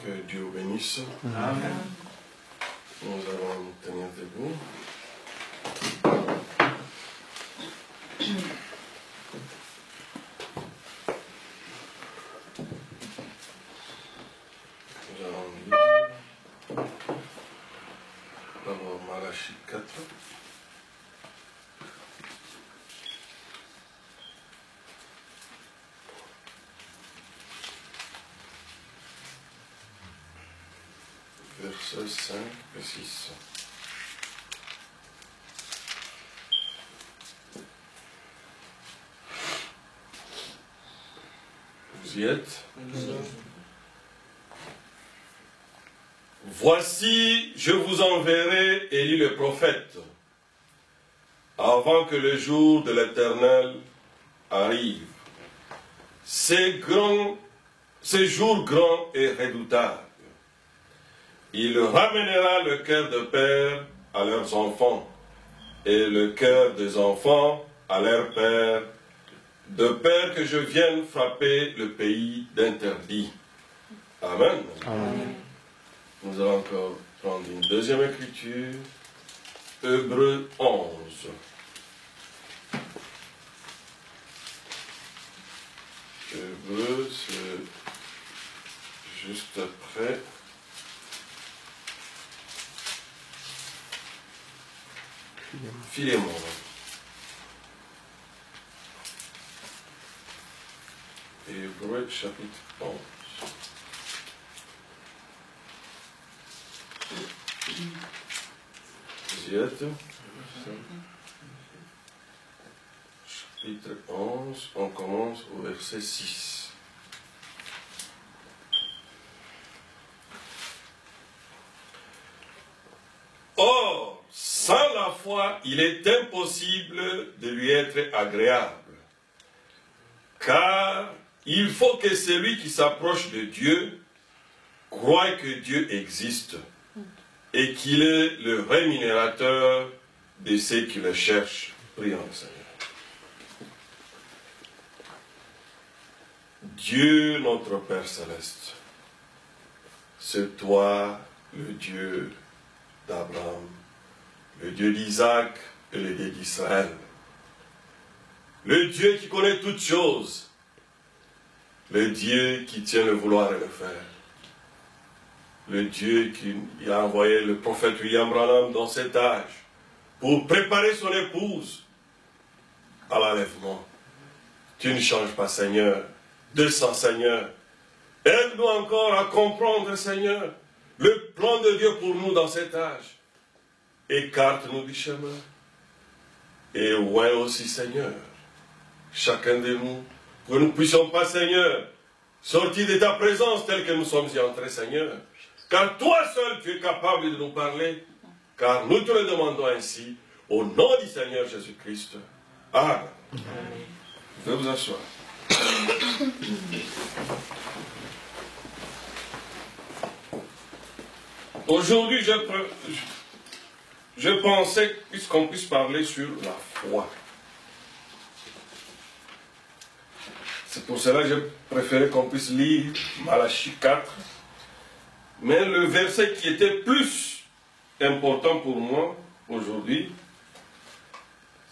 Que Dieu vous bénisse. Amen. Nous allons nous tenir debout. Nous allons lire d'abord Malachie 4. Versets 5 et 6. Vous y êtes? Voici, je vous enverrai Élie le prophète, avant que le jour de l'Éternel arrive. Ces jours grands et redoutables. Il ramènera le cœur de père à leurs enfants, et le cœur des enfants à leur père, de peur que je vienne frapper le pays d'interdit. Amen. Amen. Nous allons encore prendre une deuxième écriture, Hébreux 11. Hébreux, c'est juste après. Philémon. Hébreux chapitre 11. Vous y êtes? Chapitre 11, on commence au verset 6. Or, sans la foi, il est impossible de lui être agréable. Car il faut que celui qui s'approche de Dieu croie que Dieu existe et qu'il est le rémunérateur de ceux qui le cherchent. Prions le Seigneur. Dieu, notre Père Céleste, c'est toi, le Dieu d'Abraham, le Dieu d'Isaac et le Dieu d'Israël. Le Dieu qui connaît toutes choses, le Dieu qui tient le vouloir et le faire. Le Dieu qui a envoyé le prophète William Branham dans cet âge pour préparer son épouse à l'enlèvement. Tu ne changes pas, Seigneur. Descends, Seigneur. Aide-nous encore à comprendre, Seigneur, le plan de Dieu pour nous dans cet âge. Écarte-nous du chemin. Et oint aussi, Seigneur, chacun de nous, que nous ne puissions pas, Seigneur, sortir de ta présence telle que nous sommes y entrés, Seigneur. Car toi seul, tu es capable de nous parler, car nous te le demandons ainsi, au nom du Seigneur Jésus-Christ. Amen. Je vais vous asseoir. Aujourd'hui, je pensais qu'on puisse parler sur la foi. C'est pour cela que j'ai préféré qu'on puisse lire Malachie 4. Mais le verset qui était plus important pour moi aujourd'hui,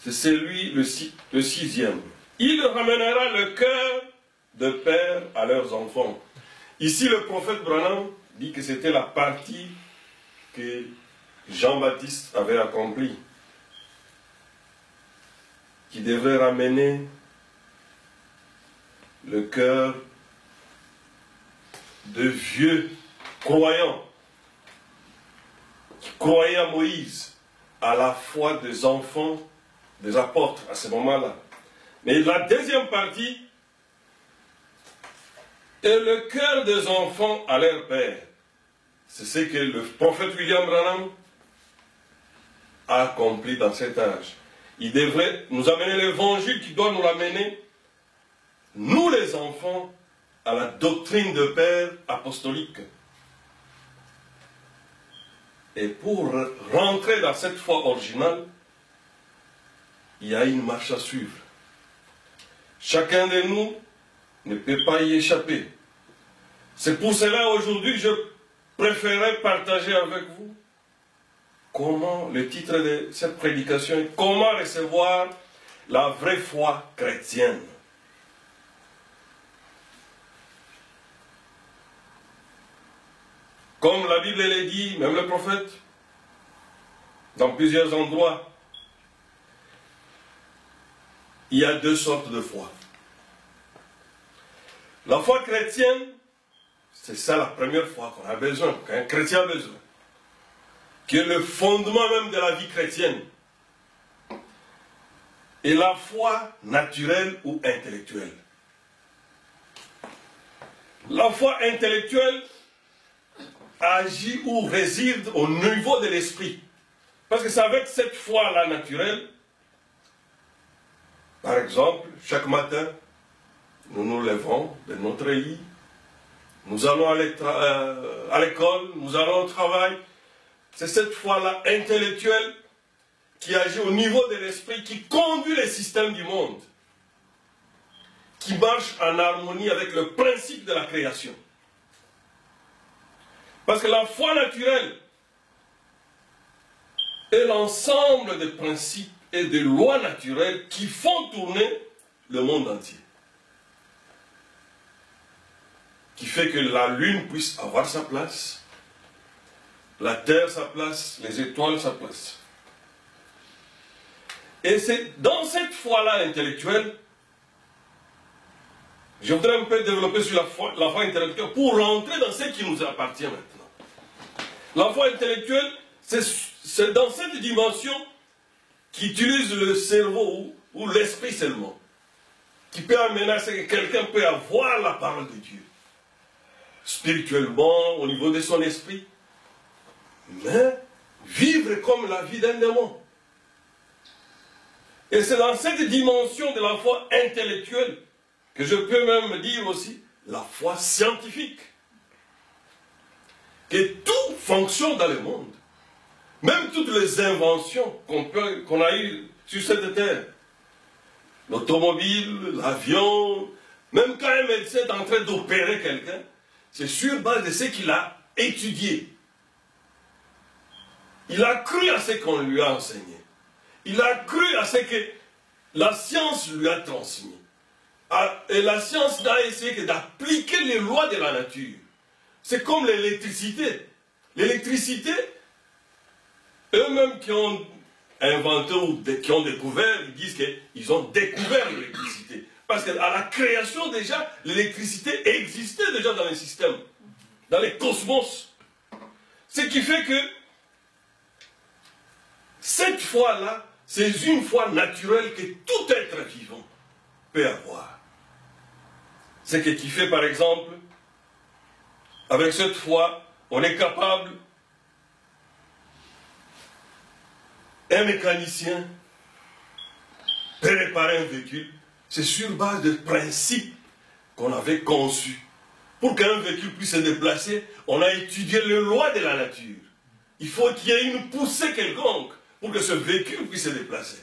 c'est celui, le sixième. Il ramènera le cœur de père à leurs enfants. Ici, le prophète Branham dit que c'était la partie que Jean-Baptiste avait accomplie, qui devait ramener le cœur de vieux croyants, qui croyaient à Moïse, à la foi des enfants, des apôtres à ce moment-là. Mais la deuxième partie est le cœur des enfants à leur père. C'est ce que le prophète William Branham a accompli dans cet âge. Il devrait nous amener l'évangile qui doit nous ramener, nous les enfants, à la doctrine de père apostolique. Et pour rentrer dans cette foi originale, il y a une marche à suivre. Chacun de nous ne peut pas y échapper. C'est pour cela aujourd'hui je préférais partager avec vous comment, le titre de cette prédication est comment recevoir la vraie foi chrétienne. Comme la Bible l'a dit, même le prophète, dans plusieurs endroits, il y a deux sortes de foi. La foi chrétienne, c'est ça la première foi qu'on a besoin, qu'un chrétien a besoin, qui est le fondement même de la vie chrétienne. Et la foi naturelle ou intellectuelle. La foi intellectuelle agit ou réside au niveau de l'esprit. Parce que c'est avec cette foi-là naturelle, par exemple, chaque matin, nous nous levons de notre lit, nous allons à l'école, nous allons au travail. C'est cette foi-là intellectuelle qui agit au niveau de l'esprit, qui conduit les systèmes du monde, qui marche en harmonie avec le principe de la création. Parce que la foi naturelle est l'ensemble des principes et des lois naturelles qui font tourner le monde entier. Qui fait que la lune puisse avoir sa place, la terre sa place, les étoiles sa place. Et c'est dans cette foi-là intellectuelle, je voudrais un peu développer sur la foi intellectuelle pour rentrer dans ce qui nous appartient maintenant. La foi intellectuelle, c'est dans cette dimension qui utilise le cerveau ou l'esprit seulement, qui peut amener à ce que quelqu'un peut avoir la parole de Dieu, spirituellement, au niveau de son esprit, mais vivre comme la vie d'un démon. Et c'est dans cette dimension de la foi intellectuelle que je peux même dire aussi la foi scientifique. Que tout fonctionne dans le monde. Même toutes les inventions qu'on a eues sur cette terre. L'automobile, l'avion, même quand un médecin est en train d'opérer quelqu'un, c'est sur base de ce qu'il a étudié. Il a cru à ce qu'on lui a enseigné. Il a cru à ce que la science lui a transmis. Et la science a essayé d'appliquer les lois de la nature. C'est comme l'électricité. L'électricité, eux-mêmes qui ont inventé ou qui ont découvert, ils disent qu'ils ont découvert l'électricité. Parce qu'à la création déjà, l'électricité existait déjà dans les systèmes, dans les cosmos. Ce qui fait que cette foi-là, c'est une foi naturelle que tout être vivant peut avoir. Ce qui fait, par exemple, avec cette foi, on est capable, un mécanicien peut réparer un véhicule, c'est sur base de principes qu'on avait conçus. Pour qu'un véhicule puisse se déplacer, on a étudié les lois de la nature. Il faut qu'il y ait une poussée quelconque pour que ce véhicule puisse se déplacer.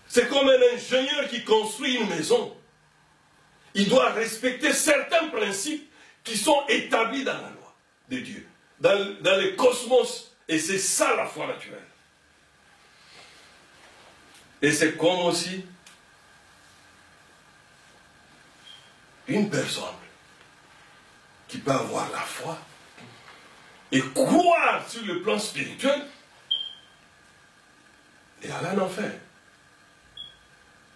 C'est comme un ingénieur qui construit une maison. Il doit respecter certains principes qui sont établis dans la loi de Dieu, dans le cosmos. Et c'est ça la foi naturelle. Et c'est comme aussi une personne qui peut avoir la foi et croire sur le plan spirituel et aller en enfer.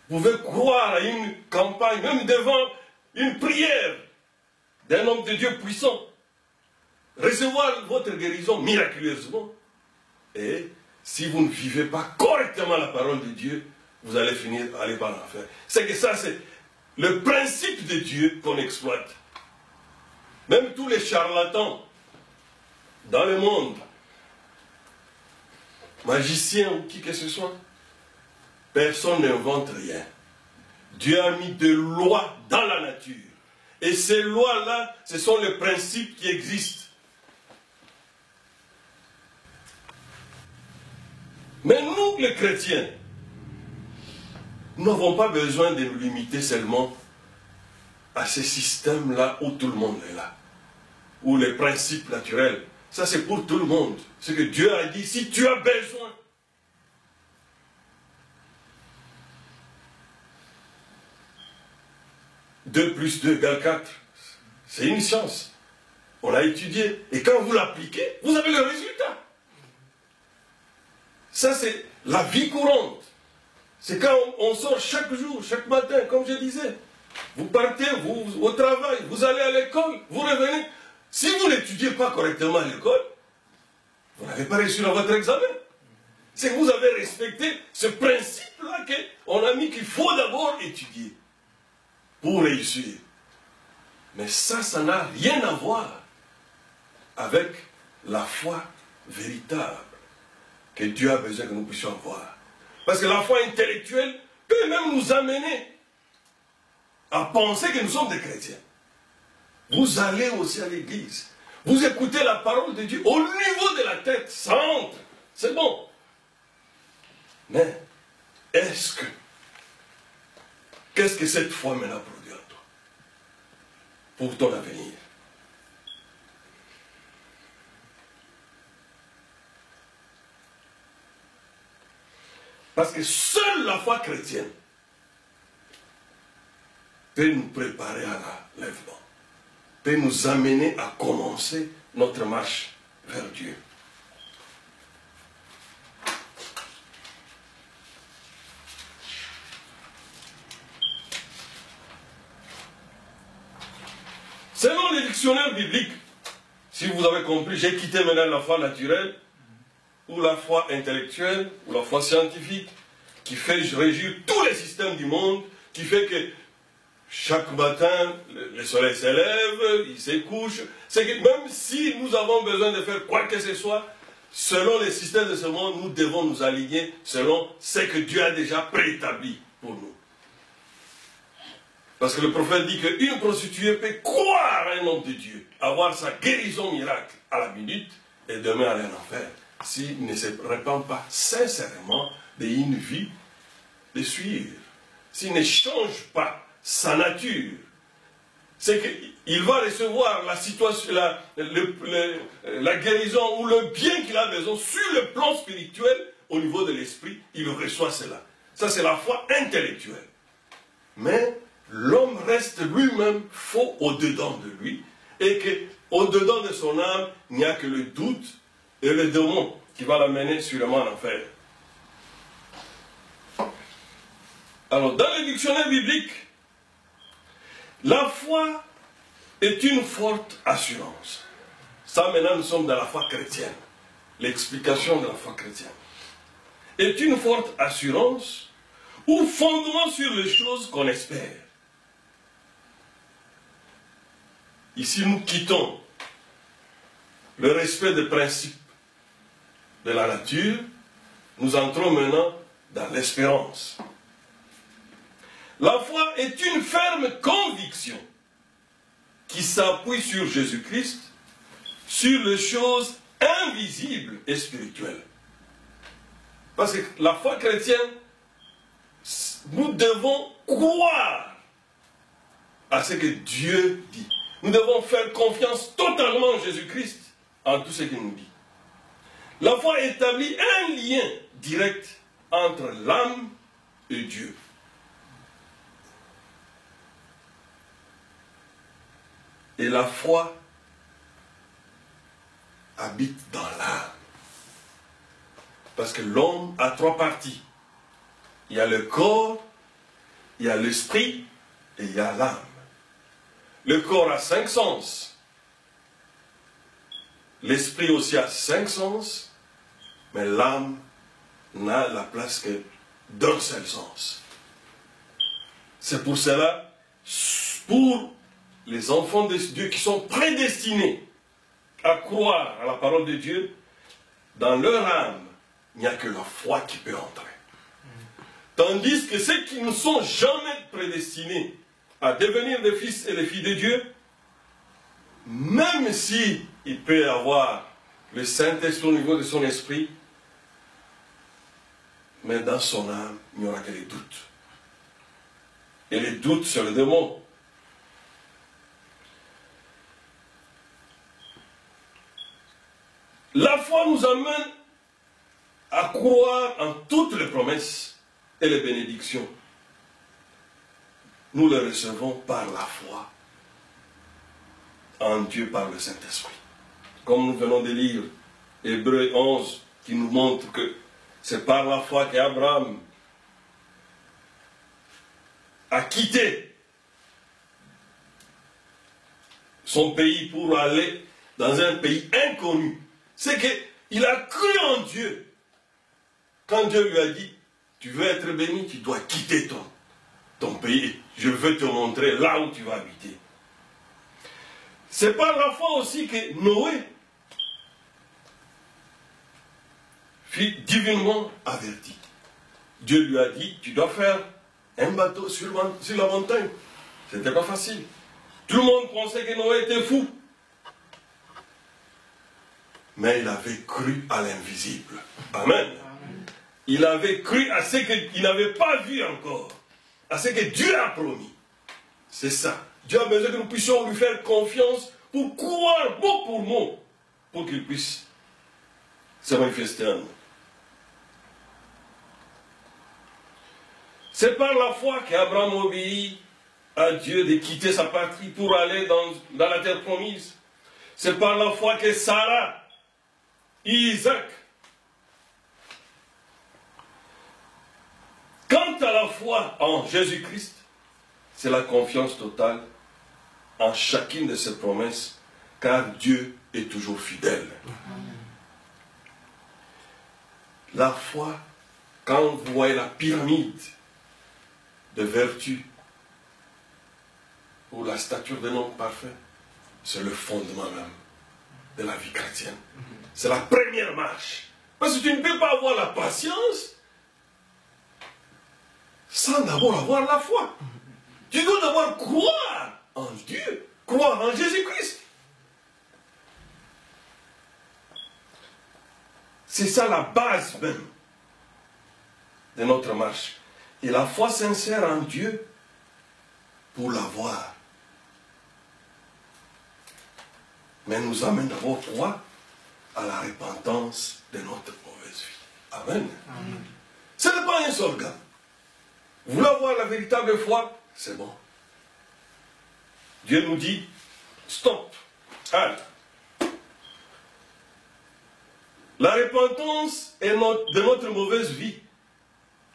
Vous pouvez croire à une campagne, même devant une prière d'un homme de Dieu puissant, recevoir votre guérison miraculeusement. Et si vous ne vivez pas correctement la parole de Dieu, vous allez finir à aller par l'enfer. C'est que ça, c'est le principe de Dieu qu'on exploite. Même tous les charlatans dans le monde, magiciens ou qui que ce soit, personne n'invente rien. Dieu a mis des lois dans la nature. Et ces lois-là, ce sont les principes qui existent. Mais nous, les chrétiens, nous n'avons pas besoin de nous limiter seulement à ces systèmes-là où tout le monde est là. ou les principes naturels. Ça, c'est pour tout le monde. Ce que Dieu a dit, si tu as besoin. Deux plus 2 égale 4. C'est une science. On l'a étudié. Et quand vous l'appliquez, vous avez le résultat. Ça, c'est la vie courante. C'est quand on sort chaque jour, chaque matin, comme je disais. Vous partez au travail, vous allez à l'école, vous revenez. Si vous n'étudiez pas correctement à l'école, vous n'avez pas réussi dans votre examen. C'est que vous avez respecté ce principe-là qu'on a mis qu'il faut d'abord étudier pour réussir. Mais ça n'a rien à voir avec la foi véritable que Dieu a besoin que nous puissions avoir. Parce que la foi intellectuelle peut même nous amener à penser que nous sommes des chrétiens. Vous allez aussi à l'église. Vous écoutez la parole de Dieu au niveau de la tête, ça entre. C'est bon. Mais, qu'est-ce que cette foi maintenant produit en toi? Pour ton avenir. Parce que seule la foi chrétienne peut nous préparer à l'enlèvement, peut nous amener à commencer notre marche vers Dieu. Selon les dictionnaires bibliques, si vous avez compris, j'ai quitté maintenant la foi naturelle, ou la foi intellectuelle, ou la foi scientifique, qui fait régir tous les systèmes du monde, qui fait que chaque matin, le soleil s'élève, il se couche. C'est que même si nous avons besoin de faire quoi que ce soit, selon les systèmes de ce monde, nous devons nous aligner selon ce que Dieu a déjà préétabli pour nous. Parce que le prophète dit qu'une prostituée peut croire à un homme de Dieu, avoir sa guérison miracle à la minute, et demain aller en enfer, s'il ne se répand pas sincèrement d'une vie de suivre. S'il ne change pas sa nature, c'est qu'il va recevoir la situation, la guérison ou le bien qu'il a besoin sur le plan spirituel, au niveau de l'esprit, il reçoit cela. Ça, c'est la foi intellectuelle. Mais l'homme reste lui-même faux au-dedans de lui, et qu'au-dedans de son âme, il n'y a que le doute et le démon qui va l'amener sûrement en enfer. Alors, dans le dictionnaire biblique, la foi est une forte assurance. Ça, maintenant, nous sommes dans la foi chrétienne. L'explication de la foi chrétienne est une forte assurance ou fondement sur les choses qu'on espère. Ici, nous quittons le respect des principes de la nature. Nous entrons maintenant dans l'espérance. La foi est une ferme conviction qui s'appuie sur Jésus-Christ, sur les choses invisibles et spirituelles. Parce que la foi chrétienne, nous devons croire à ce que Dieu dit. Nous devons faire confiance totalement en Jésus-Christ, en tout ce qu'il nous dit. La foi établit un lien direct entre l'âme et Dieu. Et la foi habite dans l'âme. Parce que l'homme a trois parties. Il y a le corps, il y a l'esprit et il y a l'âme. Le corps a 5 sens. L'esprit aussi a 5 sens. Mais l'âme n'a la place que d'un seul sens. C'est pour cela, pour les enfants de Dieu qui sont prédestinés à croire à la parole de Dieu, dans leur âme, il n'y a que la foi qui peut entrer. Tandis que ceux qui ne sont jamais prédestinés à devenir des fils et des filles de Dieu, même si il peut y avoir le Saint-Esprit au niveau de son esprit, mais dans son âme, il n'y aura que les doutes. Et les doutes sur le démon. La foi nous amène à croire en toutes les promesses et les bénédictions. Nous les recevons par la foi en Dieu par le Saint-Esprit. Comme nous venons de lire Hébreux 11 qui nous montre que c'est par la foi qu'Abraham a quitté son pays pour aller dans un pays inconnu. C'est qu'il a cru en Dieu. Quand Dieu lui a dit, tu veux être béni, tu dois quitter ton pays. Je veux te montrer là où tu vas habiter. C'est par la foi aussi que Noé fut divinement averti. Dieu lui a dit, tu dois faire un bateau sur la montagne. Ce n'était pas facile. Tout le monde pensait que Noé était fou. Mais il avait cru à l'invisible. Amen. Il avait cru à ce qu'il n'avait pas vu encore. À ce que Dieu a promis. C'est ça. Dieu a besoin que nous puissions lui faire confiance pour croire mot pour mot. Pour qu'il puisse se manifester en nous. C'est par la foi qu'Abraham obéit à Dieu de quitter sa patrie pour aller dans la terre promise. C'est par la foi que Sarah, Isaac. Quant à la foi en Jésus-Christ, c'est la confiance totale en chacune de ses promesses, car Dieu est toujours fidèle. La foi, quand vous voyez la pyramide de vertu ou la stature d'un homme parfait, c'est le fondement même de la vie chrétienne. C'est la première marche. Parce que tu ne peux pas avoir la patience sans d'abord avoir la foi. Tu dois d'abord croire en Dieu, croire en Jésus-Christ. C'est ça la base même de notre marche. Et la foi sincère en Dieu, pour l'avoir, mais nous amène d'abord quoi? À la repentance de notre mauvaise vie. Amen. Amen. Ce n'est pas un slogan. Vous voulez avoir la véritable foi? C'est bon. Dieu nous dit, stop, halt. La repentance de notre mauvaise vie,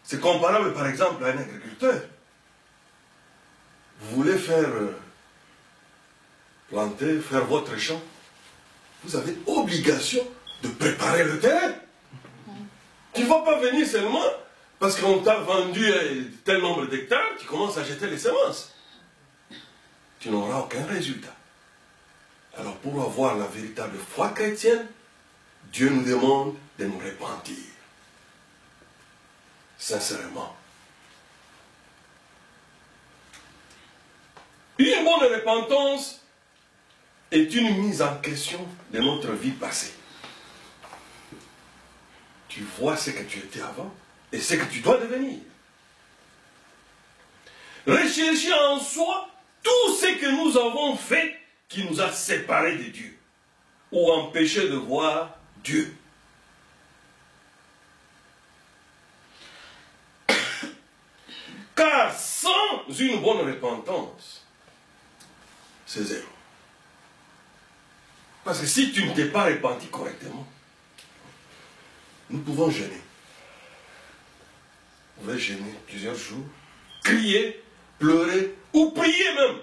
c'est comparable par exemple à un agriculteur. Vous voulez faire planter, faire votre champ, vous avez obligation de préparer le terrain. Tu ne vas pas venir seulement parce qu'on t'a vendu tel nombre d'hectares, tu commences à jeter les semences. Tu n'auras aucun résultat. Alors pour avoir la véritable foi chrétienne, Dieu nous demande de nous repentir. Sincèrement. Une bonne repentance est une mise en question de notre vie passée. Tu vois ce que tu étais avant et ce que tu dois devenir. Rechercher en soi tout ce que nous avons fait qui nous a séparés de Dieu ou empêché de voir Dieu. Car sans une bonne repentance, c'est zéro. Parce que si tu ne t'es pas repenti correctement, nous pouvons jeûner. Vous pouvez jeûner plusieurs jours, crier, pleurer ou prier même.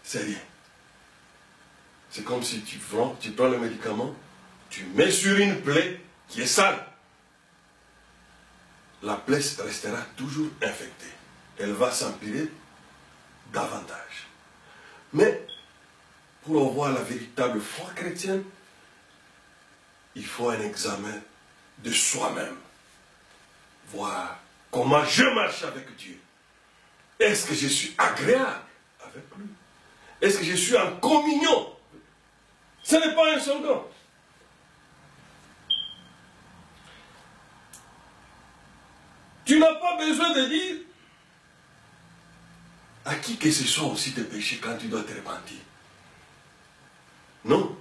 C'est rien. C'est comme si tu prends le médicament, tu mets sur une plaie qui est sale. La plaie restera toujours infectée. Elle va s'empirer davantage. Mais pour avoir la véritable foi chrétienne, il faut un examen de soi-même. Voir comment je marche avec Dieu. Est-ce que je suis agréable avec lui? Est-ce que je suis en communion? Ce n'est pas un slogan. Tu n'as pas besoin de dire à qui que ce soit aussi tes péchés quand tu dois te repentir. Non.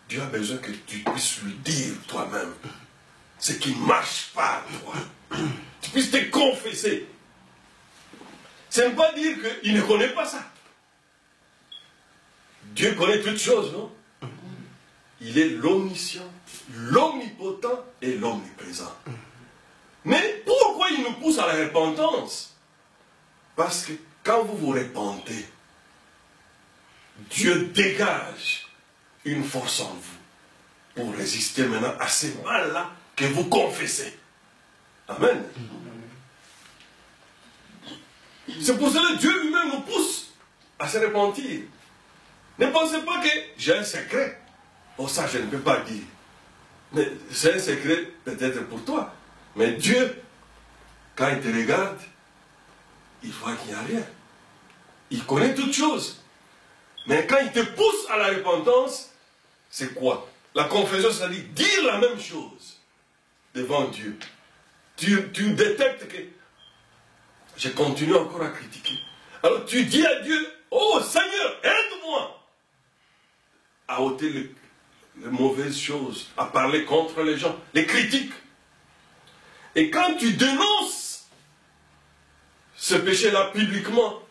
Dieu a besoin que tu puisses lui dire toi-même ce qui ne marche pas à toi. Tu puisses te confesser. Ce n'est pas dire qu'il ne connaît pas ça. Dieu connaît toutes choses, non? Il est l'omniscient, l'omnipotent et l'omniprésent. Mais pourquoi il nous pousse à la repentance? Parce que quand vous vous repentez, Dieu dégage une force en vous pour résister maintenant à ces mal-là que vous confessez. Amen. C'est pour cela que Dieu lui-même nous pousse à se repentir. Ne pensez pas que j'ai un secret. Oh, ça, je ne peux pas dire. Mais c'est un secret peut-être pour toi. Mais Dieu, quand il te regarde, il voit qu'il n'y a rien. Il connaît toutes choses. Mais quand il te pousse à la repentance, c'est quoi? La confession, c'est-à-dire dire la même chose devant Dieu. Tu détectes que je continue encore à critiquer. Alors tu dis à Dieu, oh Seigneur, aide-moi à ôter les mauvaises choses, à parler contre les gens, les critiques. Et quand tu dénonces ce péché-là publiquement,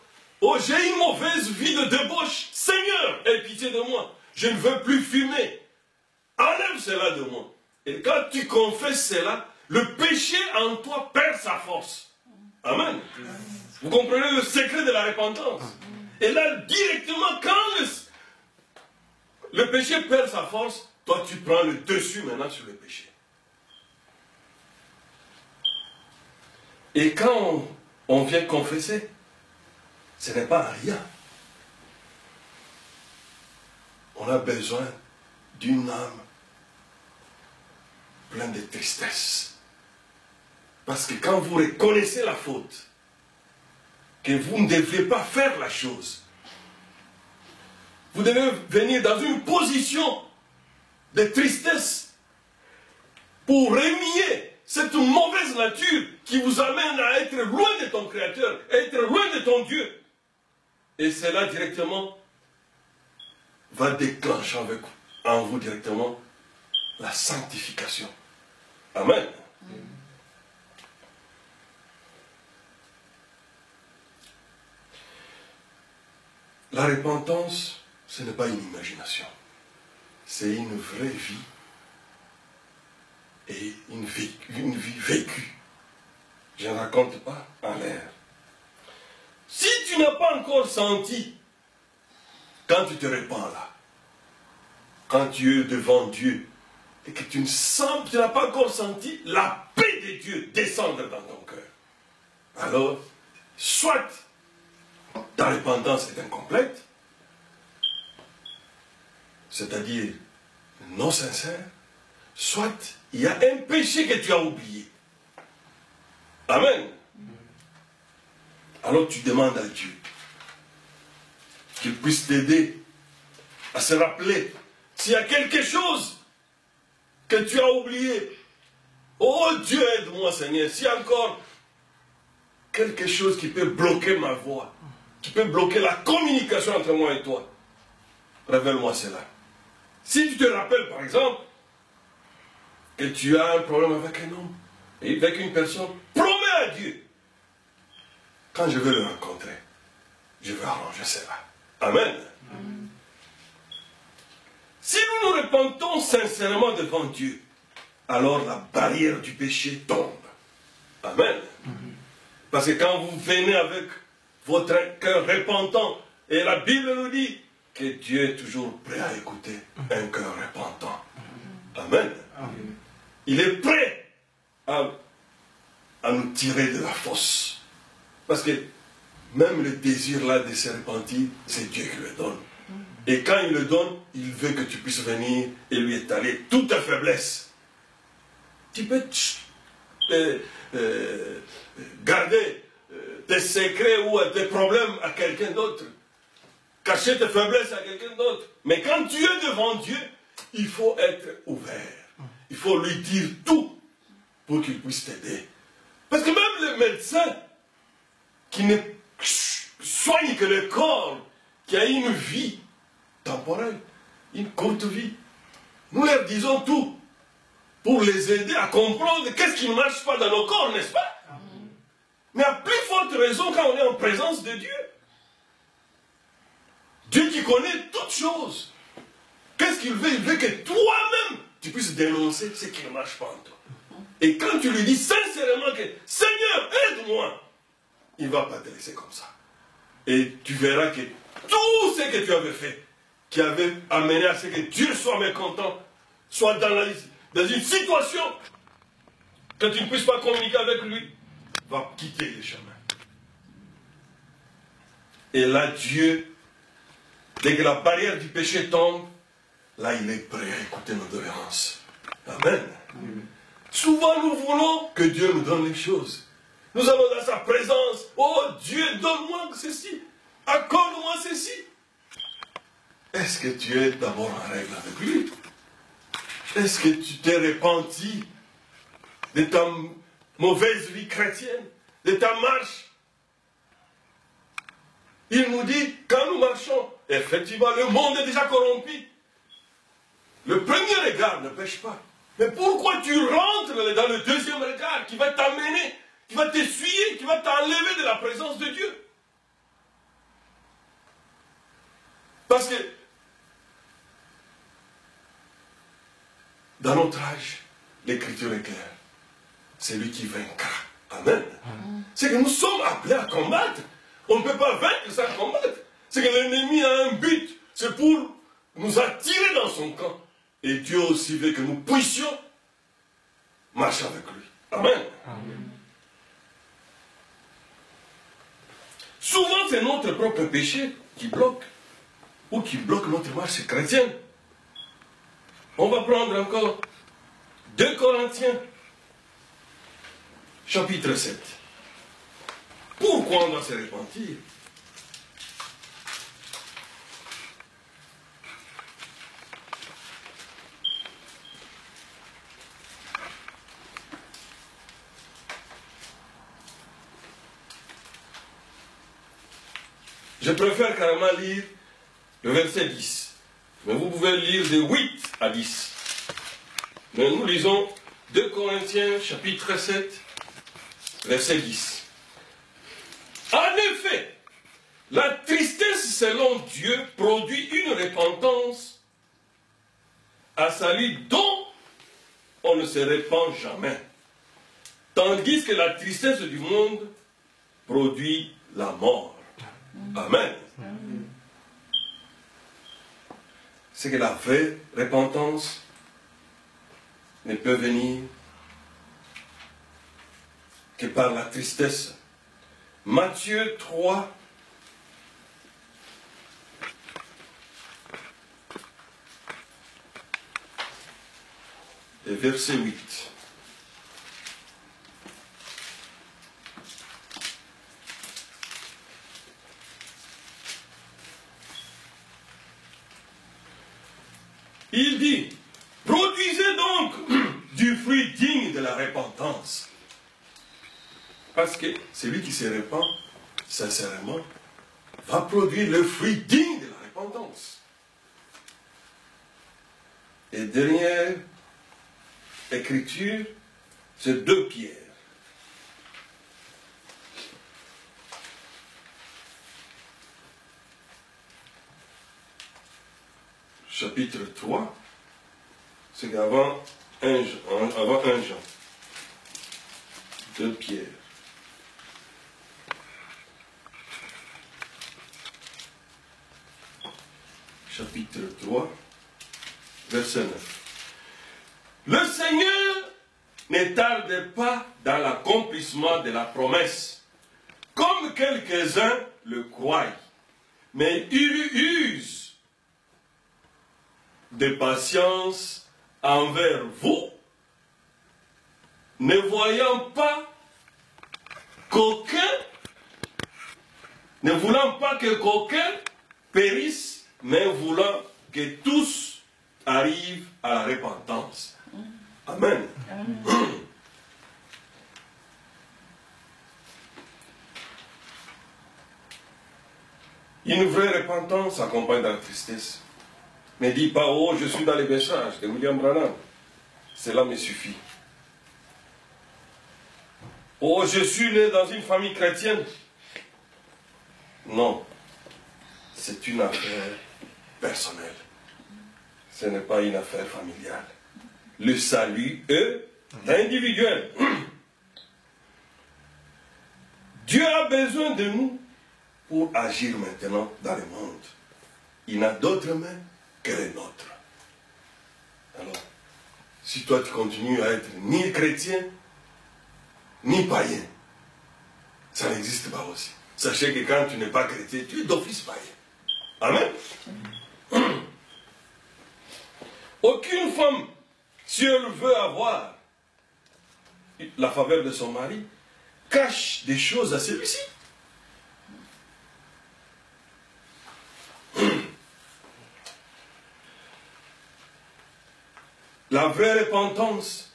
oh, j'ai une mauvaise vie de débauche, Seigneur, aie pitié de moi, je ne veux plus fumer, enlève cela de moi. Et quand tu confesses cela, le péché en toi perd sa force. Amen. Vous comprenez le secret de la repentance? Et là, directement, quand le péché perd sa force, toi tu prends le dessus maintenant sur le péché. Et quand on vient confesser, ce n'est pas rien. On a besoin d'une âme pleine de tristesse. Parce que quand vous reconnaissez la faute, que vous ne devez pas faire la chose, vous devez venir dans une position de tristesse pour renier cette mauvaise nature qui vous amène à être loin de ton Créateur, à être loin de ton Dieu. Et cela directement va déclencher en vous directement la sanctification. Amen. La repentance, ce n'est pas une imagination. C'est une vraie vie et une vie vécue. Je ne raconte pas en l'air. Si tu n'as pas encore senti, quand tu te repens là, quand tu es devant Dieu, et que tu n'as pas encore senti la paix de Dieu descendre dans ton cœur, alors, soit ta repentance est incomplète, c'est-à-dire non sincère, soit il y a un péché que tu as oublié. Amen. Alors tu demandes à Dieu qu'il puisse t'aider à se rappeler s'il y a quelque chose que tu as oublié. Oh Dieu, aide-moi Seigneur. S'il y a encore quelque chose qui peut bloquer ma voix, qui peut bloquer la communication entre moi et toi, révèle-moi cela. Si tu te rappelles par exemple que tu as un problème avec un homme et avec une personne, promets à Dieu, quand je vais le rencontrer, je vais arranger cela. Amen. Amen. Si nous nous repentons sincèrement devant Dieu, alors la barrière du péché tombe. Amen. Amen. Parce que quand vous venez avec votre cœur repentant, et la Bible nous dit que Dieu est toujours prêt à écouter un cœur repentant. Amen. Amen. Il est prêt à nous tirer de la fosse. Parce que même le désir là de se repentir, c'est Dieu qui le donne. Et quand il le donne, il veut que tu puisses venir et lui étaler toute ta faiblesse. Tu peux garder tes secrets ou tes problèmes à quelqu'un d'autre. Cacher tes faiblesses à quelqu'un d'autre. Mais quand tu es devant Dieu, il faut être ouvert. Il faut lui dire tout pour qu'il puisse t'aider. Parce que même le médecin qui ne soignent que le corps qui a une vie temporelle, une courte vie. Nous leur disons tout pour les aider à comprendre qu'est-ce qui ne marche pas dans nos corps, n'est-ce pas? Mais à plus forte raison quand on est en présence de Dieu. Dieu qui connaît toutes choses. Qu'est-ce qu'il veut? Il veut que toi-même, tu puisses dénoncer ce qui ne marche pas en toi. Et quand tu lui dis sincèrement que « Seigneur, aide-moi », il ne va pas te laisser comme ça. Et tu verras que tout ce que tu avais fait, qui avait amené à ce que Dieu soit mécontent, soit dans une situation que tu ne puisses pas communiquer avec lui, va quitter le chemin. Et là, Dieu, dès que la barrière du péché tombe, là, il est prêt à écouter nos doléances. Amen. Souvent, nous voulons que Dieu nous donne les choses. Nous allons dans sa présence. Oh Dieu, donne-moi ceci. Accorde-moi ceci. Est-ce que tu es d'abord en règle avec lui? Est-ce que tu t'es repenti de ta mauvaise vie chrétienne, de ta marche? Il nous dit, quand nous marchons, effectivement, le monde est déjà corrompu. Le premier regard ne pêche pas. Mais pourquoi tu rentres dans le deuxième regard qui va t'amener, qui va t'essuyer, qui va t'enlever de la présence de Dieu? Parce que dans notre âge, l'Écriture est claire. C'est lui qui vaincra. Amen. C'est que nous sommes appelés à combattre. On ne peut pas vaincre sans combattre. C'est que l'ennemi a un but. C'est pour nous attirer dans son camp. Et Dieu aussi veut que nous puissions marcher avec lui. Amen. Souvent, c'est notre propre péché qui bloque. Ou qui bloque notre marche chrétienne. On va prendre encore 2 Corinthiens, chapitre 7. Pourquoi on doit se repentir? Je préfère carrément lire le verset 10. Mais vous pouvez lire de 8 à 10. Mais nous lisons 2 Corinthiens, chapitre 7, verset 10. En effet, la tristesse selon Dieu produit une repentance à salut dont on ne se répand jamais. Tandis que la tristesse du monde produit la mort. Amen. C'est que la vraie repentance ne peut venir que par la tristesse. Matthieu 3, et verset 8. Il dit, produisez donc du fruit digne de la repentance. Parce que celui qui se répand, sincèrement, va produire le fruit digne de la repentance. Et dernière écriture, c'est 2 Pierre. Chapitre 3, c'est avant 1 Jean. 2 Pierre. Chapitre 3, verset 9. Le Seigneur ne tarde pas dans l'accomplissement de la promesse, comme quelques-uns le croient, mais il use de patience envers vous, ne voyant pas ne voulant pas que qu'aucun périsse, mais voulant que tous arrivent à la repentance. Amen. Une vraie repentance s'accompagne de la tristesse. Ne dis pas, oh, je suis dans les messages de William Branham. Cela me suffit. Oh, je suis né dans une famille chrétienne. Non. C'est une affaire personnelle. Ce n'est pas une affaire familiale. Le salut est individuel. Dieu a besoin de nous pour agir maintenant dans le monde. Il n'a d'autres mains que les nôtres. Alors, si toi tu continues à être ni chrétien, ni païen, ça n'existe pas aussi. Sachez que quand tu n'es pas chrétien, tu es d'office païen. Amen. Aucune femme, si elle veut avoir la faveur de son mari, cache des choses à celui-ci. La vraie repentance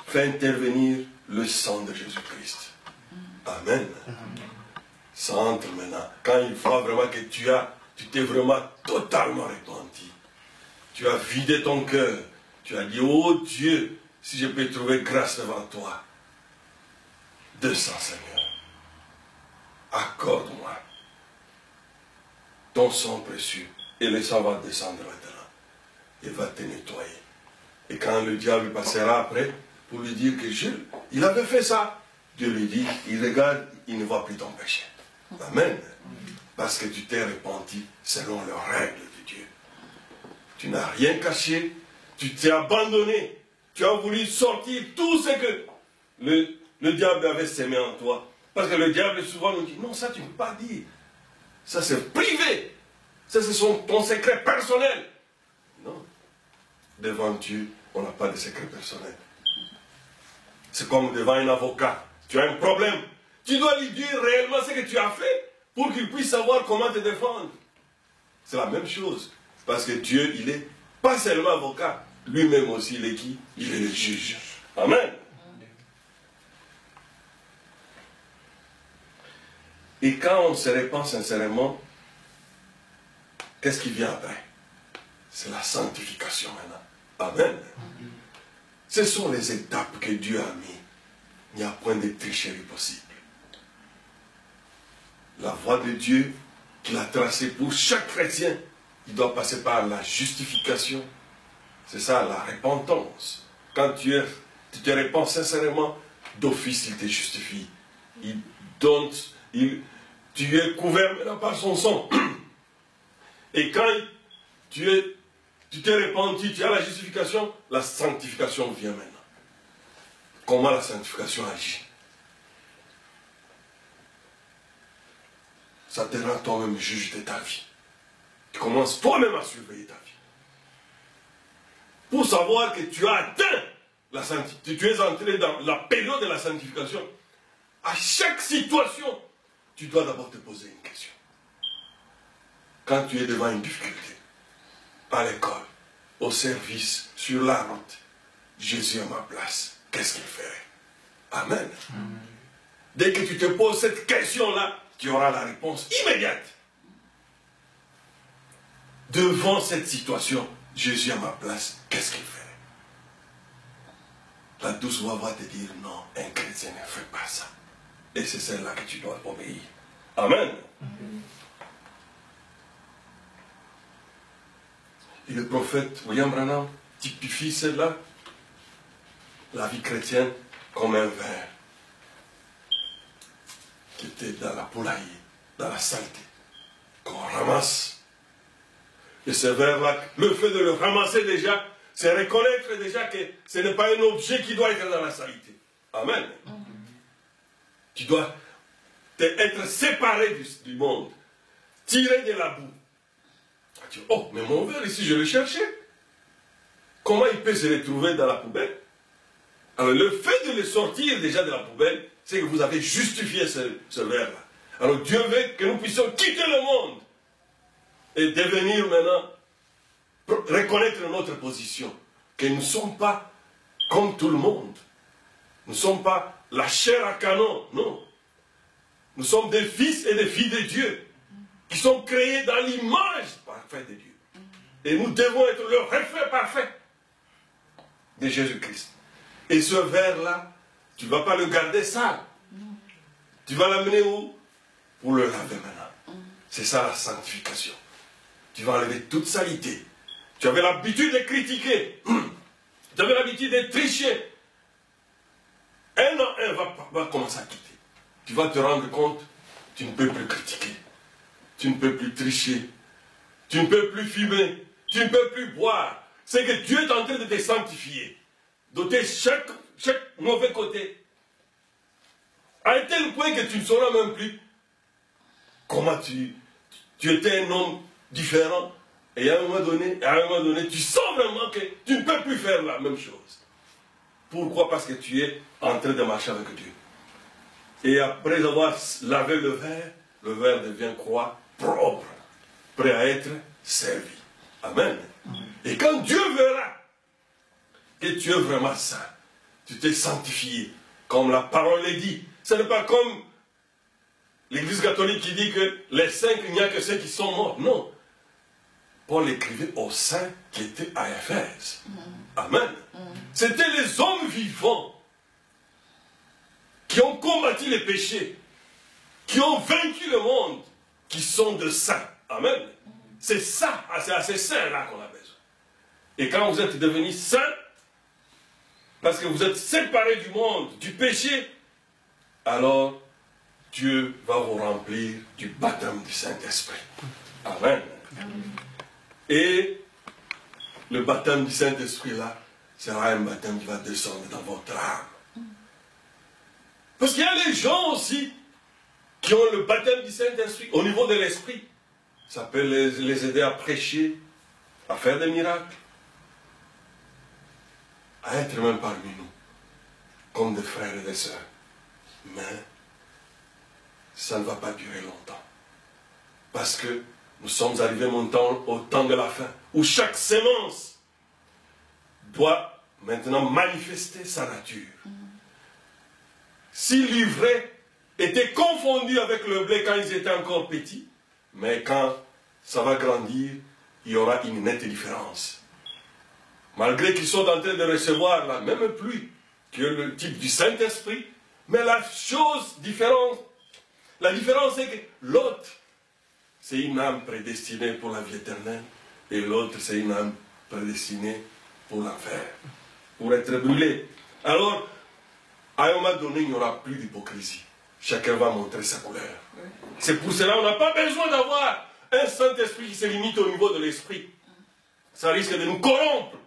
fait intervenir le sang de Jésus-Christ. Amen. Ça entre maintenant. Quand il voit vraiment que tu t'es vraiment totalement repenti. Tu as vidé ton cœur. Tu as dit, oh Dieu, si je peux trouver grâce devant toi. Descends, Seigneur. Accorde-moi ton sang précieux. Et le sang va descendre maintenant. Il va te nettoyer. Et quand le diable passera après, pour lui dire que il avait fait ça, Dieu lui dit, il regarde, il ne voit plus ton péché. Amen. Parce que tu t'es repenti selon les règles de Dieu. Tu n'as rien caché, tu t'es abandonné, tu as voulu sortir tout ce que le diable avait sémé en toi. Parce que le diable souvent nous dit, non, ça tu ne peux pas dire. Ça c'est privé. Ça c'est ton secret personnel. Non. Devant Dieu, on n'a pas de secret personnel. C'est comme devant un avocat. Tu as un problème. Tu dois lui dire réellement ce que tu as fait pour qu'il puisse savoir comment te défendre. C'est la même chose. Parce que Dieu, il est pas seulement avocat. Lui-même aussi, il est qui? Il est le juge. Amen. Et quand on se répand sincèrement, qu'est-ce qui vient après? C'est la sanctification maintenant. Amen. Ce sont les étapes que Dieu a mises. Il n'y a point de tricherie possible. La voie de Dieu qu'il a tracée pour chaque chrétien, il doit passer par la justification. C'est ça, la repentance. Quand tu te répands sincèrement, d'office, il te justifie. Tu es couvert maintenant par son sang. Et quand tu t'es repenti, tu as la justification, la sanctification vient maintenant. Comment la sanctification agit? Ça te rend toi-même juge de ta vie. Tu commences toi-même à surveiller ta vie. Pour savoir que tu as atteint la sanctification, tu es entré dans la période de la sanctification. À chaque situation, tu dois d'abord te poser une question. Quand tu es devant une difficulté, à l'école, au service, sur la route, Jésus à ma place, qu'est-ce qu'il ferait? Amen. Dès que tu te poses cette question-là, tu auras la réponse immédiate. Devant cette situation, Jésus à ma place, qu'est-ce qu'il ferait? La douce voix va te dire, non, un chrétien ne fait pas ça. Et c'est celle-là que tu dois obéir. Amen. Et le prophète William Branham typifie celle-là, la vie chrétienne, comme un verre qui était dans la poulailler, dans la saleté, qu'on ramasse. Et ce verre-là, le fait de le ramasser déjà, c'est reconnaître déjà que ce n'est pas un objet qui doit être dans la saleté. Amen. Tu dois être séparé du monde, tiré de la boue. Tu dis, oh, mais mon verre ici, je le cherchais. Comment il peut se retrouver dans la poubelle? Alors le fait de le sortir déjà de la poubelle, c'est que vous avez justifié ce verre-là. Alors Dieu veut que nous puissions quitter le monde et devenir maintenant, reconnaître notre position, que nous ne sommes pas comme tout le monde. Nous ne sommes pas la chair à canon, non. Nous sommes des fils et des filles de Dieu. qui sont créés dans l'image parfaite de Dieu. Et nous devons être le reflet parfait de Jésus-Christ. Et ce verre-là, tu ne vas pas le garder sale. Tu vas l'amener où? Pour le laver maintenant. C'est ça la sanctification. Tu vas enlever toute saleté. Tu avais l'habitude de critiquer. Tu avais l'habitude de tricher. Un à un va commencer à quitter. Tu vas te rendre compte, tu ne peux plus critiquer. Tu ne peux plus tricher. Tu ne peux plus fumer. Tu ne peux plus boire. C'est que Dieu est en train de te sanctifier. D'ôter chaque mauvais côté. À un tel point que tu ne sauras même plus comment tu étais un homme différent. Et à un moment donné, tu sens vraiment que tu ne peux plus faire la même chose. Pourquoi? Parce que tu es en train de marcher avec Dieu. Et après avoir lavé le verre devient quoi? Propre. Prêt à être servi. Amen. Et quand Dieu verra que tu es vraiment saint, tu t'es sanctifié, comme la parole est dit. Ce n'est pas comme l'Église catholique qui dit que les saints, il n'y a que ceux qui sont morts. Non. Paul écrivait aux saints qui étaient à Éphèse. Amen. C'était les hommes vivants qui ont combattu les péchés, qui ont vaincu le monde, qui sont de saints. Amen. C'est ça, c'est à ces saints-là qu'on a besoin. Et quand vous êtes devenus saints, parce que vous êtes séparés du monde, du péché, alors Dieu va vous remplir du baptême du Saint-Esprit. Amen. Et le baptême du Saint-Esprit là, sera un baptême qui va descendre dans votre âme. Parce qu'il y a des gens aussi qui ont le baptême du Saint-Esprit au niveau de l'esprit. Ça peut les aider à prêcher, à faire des miracles, à être même parmi nous, comme des frères et des sœurs. Mais ça ne va pas durer longtemps. Parce que nous sommes arrivés maintenant au temps de la fin, où chaque sémence doit maintenant manifester sa nature. Si l'ivraie était confondu avec le blé quand ils étaient encore petits, mais quand ça va grandir, il y aura une nette différence. Malgré qu'ils sont en train de recevoir la même pluie que le type du Saint-Esprit, mais la chose différente, la différence c'est que l'autre, c'est une âme prédestinée pour la vie éternelle, et l'autre, c'est une âme prédestinée pour l'enfer, pour être brûlée. Alors, à un moment donné, il n'y aura plus d'hypocrisie. Chacun va montrer sa couleur. C'est pour cela qu'on n'a pas besoin d'avoir un Saint-Esprit qui se limite au niveau de l'esprit. Ça risque de nous corrompre.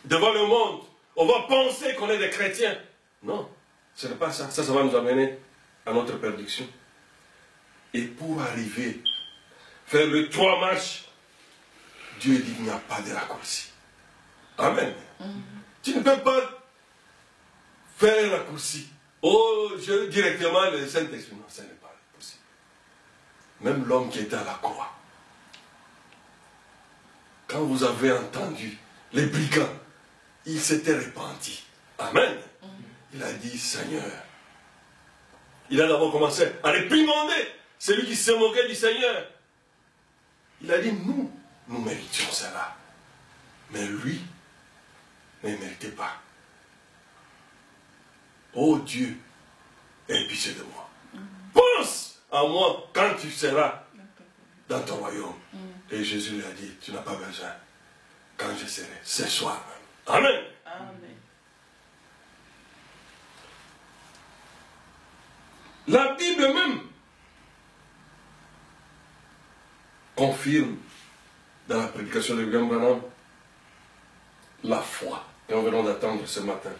Devant le monde, on va penser qu'on est des chrétiens. Non, ce n'est pas ça. Ça va nous amener à notre perdition. Et pour arriver, faire le 3 marches, Dieu dit qu'il n'y a pas de raccourci. Amen. Tu ne peux pas faire un raccourci. Oh, directement le Saint-Esprit. Non, ce n'est pas possible. Même l'homme qui était à la croix. Quand vous avez entendu les brigands, il s'était repenti. Amen. Il a dit, Seigneur. Il a d'abord commencé à réprimander celui qui se moquait du Seigneur. Il a dit, nous méritions cela. Mais lui ne méritait pas. Oh Dieu, aie pitié de moi. Pense à moi quand tu seras dans ton royaume. Et Jésus lui a dit, tu n'as pas besoin. Quand je serai, ce soir même. Amen. Amen. La Bible même confirme dans la prédication de William Branham la foi. Et on va d'attendre ce matin.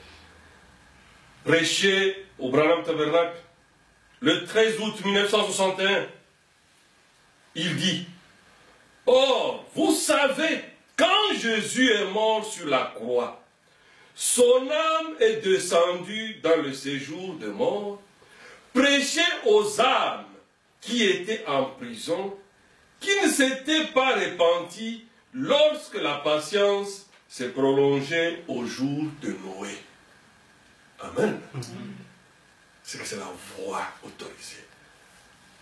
Prêché au Branham Tabernacle le 13 août 1961. Il dit, or, vous savez, quand Jésus est mort sur la croix, son âme est descendue dans le séjour de mort, prêcher aux âmes qui étaient en prison, qui ne s'étaient pas repenties lorsque la patience s'est prolongée au jour de Noé. Amen. c'est que c'est la voix autorisée.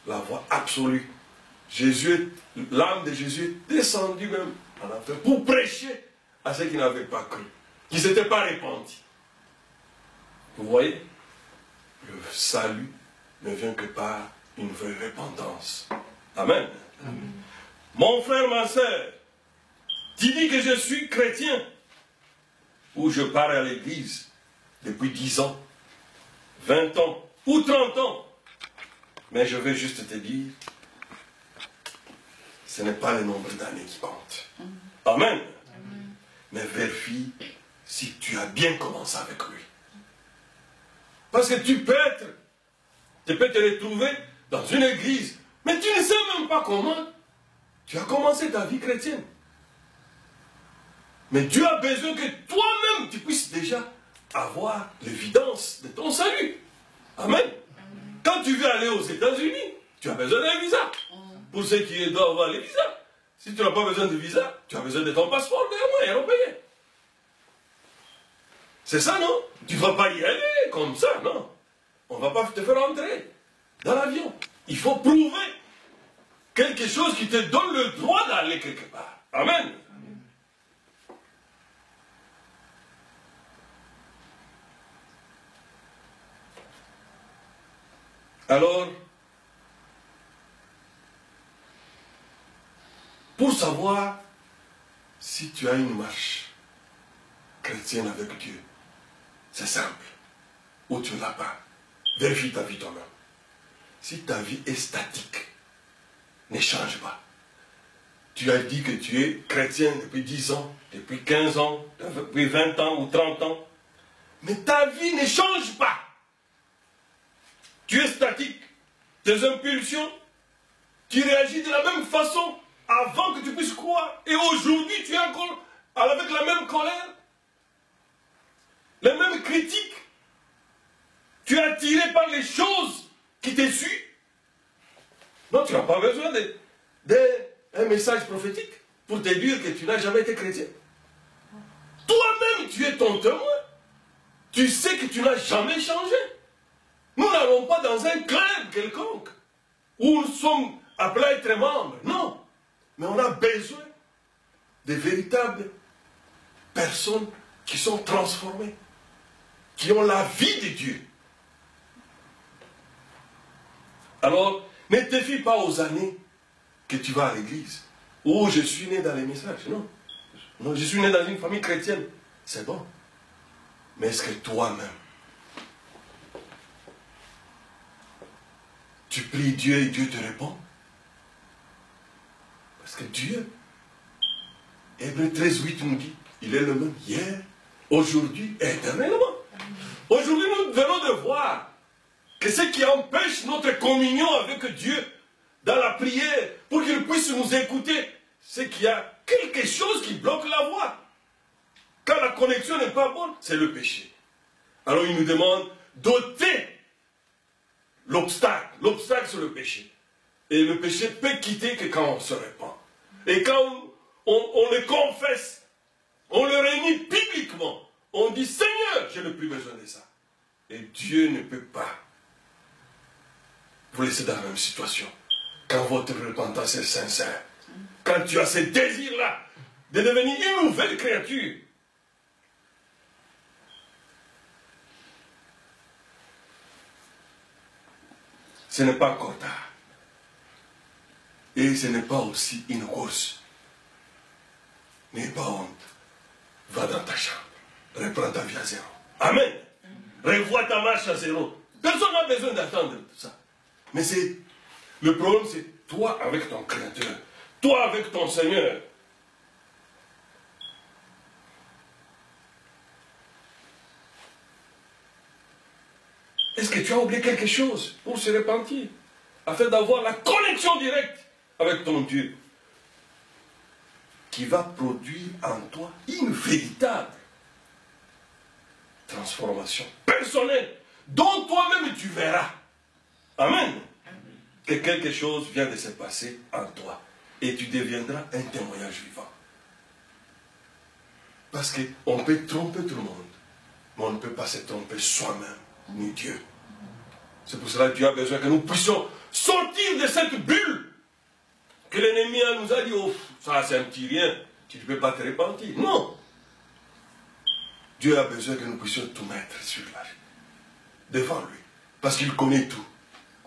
La voix absolue. Jésus, l'âme de Jésus est descendue même en enfer pour prêcher à ceux qui n'avaient pas cru, qui ne s'étaient pas répandus. Vous voyez, le salut ne vient que par une vraie repentance. Amen. Amen. Mon frère, ma soeur, tu dis que je suis chrétien, ou je pars à l'église depuis 10 ans, 20 ans, ou 30 ans. Mais je vais juste te dire, ce n'est pas le nombre d'années qui compte. Amen. Amen. Mais vérifie si tu as bien commencé avec lui. Parce que tu peux te retrouver dans une église, mais tu ne sais même pas comment tu as commencé ta vie chrétienne. Mais Dieu a besoin que toi-même tu puisses déjà avoir l'évidence de ton salut. Amen. Quand tu veux aller aux États-Unis, tu as besoin d'un visa. Pour ceux qui doivent avoir les visas. Si tu n'as pas besoin de visa, tu as besoin de ton passeport européen. C'est ça, non? Tu ne vas pas y aller comme ça, non? On ne va pas te faire entrer dans l'avion. Il faut prouver quelque chose qui te donne le droit d'aller quelque part. Amen. Alors, pour savoir si tu as une marche chrétienne avec Dieu, c'est simple. Ou tu ne l'as pas. Vérifie ta vie toi-même. Si ta vie est statique, ne change pas. Tu as dit que tu es chrétien depuis 10 ans, depuis 15 ans, depuis 20 ans ou 30 ans. Mais ta vie ne change pas. Tu es statique. Tes impulsions, tu réagis de la même façon avant que tu puisses croire. Et aujourd'hui, tu es encore avec la même colère, les mêmes critiques. Tu es attiré par les choses qui te suivent. Non, tu n'as pas besoin d'un message prophétique pour te dire que tu n'as jamais été chrétien. Toi-même, tu es ton témoin. Tu sais que tu n'as jamais changé. Nous n'allons pas dans un club quelconque où nous sommes appelés à être membres. Non. Mais on a besoin de véritables personnes qui sont transformées, qui ont la vie de Dieu. Alors, ne te fie pas aux années que tu vas à l'église. Oh, je suis né dans les messages. Non. Non, je suis né dans une famille chrétienne. C'est bon. Mais est-ce que toi-même, tu pries Dieu et Dieu te répond? Parce que Dieu, Hébreux 13:8 nous dit, il est le même hier, aujourd'hui et éternellement. Aujourd'hui, nous venons de voir que ce qui empêche notre communion avec Dieu dans la prière, pour qu'il puisse nous écouter, c'est qu'il y a quelque chose qui bloque la voix. Quand la connexion n'est pas bonne, c'est le péché. Alors il nous demande d'ôter l'obstacle. L'obstacle, c'est le péché. Et le péché peut quitter que quand on se répand. Et quand on le confesse, on le réunit publiquement, on dit, Seigneur, je n'ai plus besoin de ça. Et Dieu ne peut pas vous laisser dans la même situation. Quand votre repentance est sincère, quand tu as ce désir-là de devenir une nouvelle créature, ce n'est pas encore tard. Et ce n'est pas aussi une course. N'aie pas honte. Va dans ta chambre. Reprends ta vie à zéro. Amen. Revois ta marche à zéro. Personne n'a besoin d'attendre tout ça. Mais le problème, c'est toi avec ton Créateur. Toi avec ton Seigneur. Est-ce que tu as oublié quelque chose pour se repentir, afin d'avoir la connexion directe avec ton Dieu, qui va produire en toi une véritable transformation personnelle, dont toi-même tu verras. Amen. Que quelque chose vient de se passer en toi, et tu deviendras un témoignage vivant. Parce qu'on peut tromper tout le monde, mais on ne peut pas se tromper soi-même, ni Dieu. C'est pour cela que Dieu a besoin que nous puissions sortir de cette bulle que l'ennemi nous a dit, oh, ça c'est un petit rien, tu ne peux pas te repentir. Non. Dieu a besoin que nous puissions tout mettre sur la devant lui. Parce qu'il connaît tout.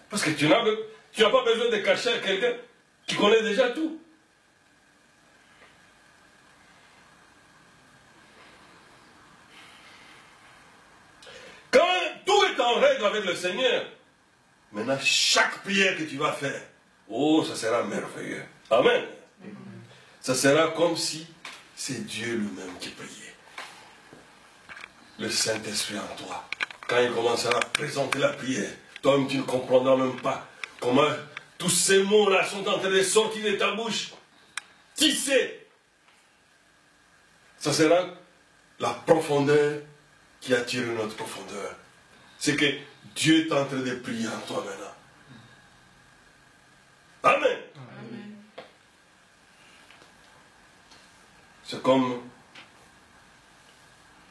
Parce que tu n'as pas besoin de cacher à quelqu'un qui connaît déjà tout. Quand tout est en règle avec le Seigneur, maintenant chaque prière que tu vas faire, oh, ça sera merveilleux. Amen. Ça sera comme si c'est Dieu lui-même qui priait. Le Saint-Esprit en toi. Quand il commencera à présenter la prière, toi-même tu ne comprendras même pas comment tous ces mots-là sont en train de sortir de ta bouche. Tu sais. Ça sera la profondeur qui attire notre profondeur. C'est que Dieu est en train de prier en toi maintenant. Amen. Amen. C'est comme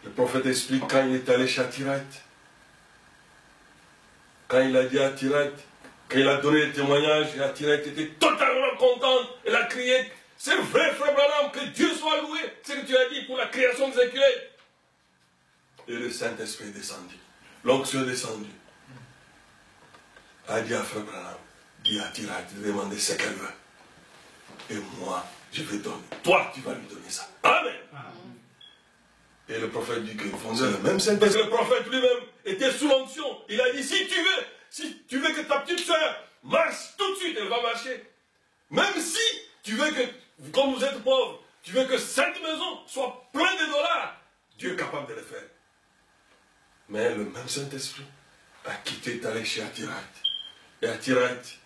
le prophète explique quand il est allé chez Tirate. Quand il a dit à Tirate, quand il a donné le témoignage, et Tirate était totalement contente. Elle a crié, c'est vrai frère Branham, que Dieu soit loué. C'est ce que tu as dit pour la création des écureuils. Et le Saint-Esprit est descendu. L'onction est descendue. A dit à frère Branham, dis à Tirate de demander ce qu'elle veut. Et moi, je vais donner. Toi, tu vas lui donner ça. Amen. Et le prophète dit que c'est le même Saint-Esprit. Parce que le prophète lui-même était sous l'onction. Il a dit, si tu veux que ta petite soeur marche tout de suite, elle va marcher. Même si tu veux que, comme vous êtes pauvres, tu veux que cette maison soit pleine de dollars, Dieu est capable de le faire. Mais le même Saint-Esprit a quitté, est allé chez Tirate. Et Tirate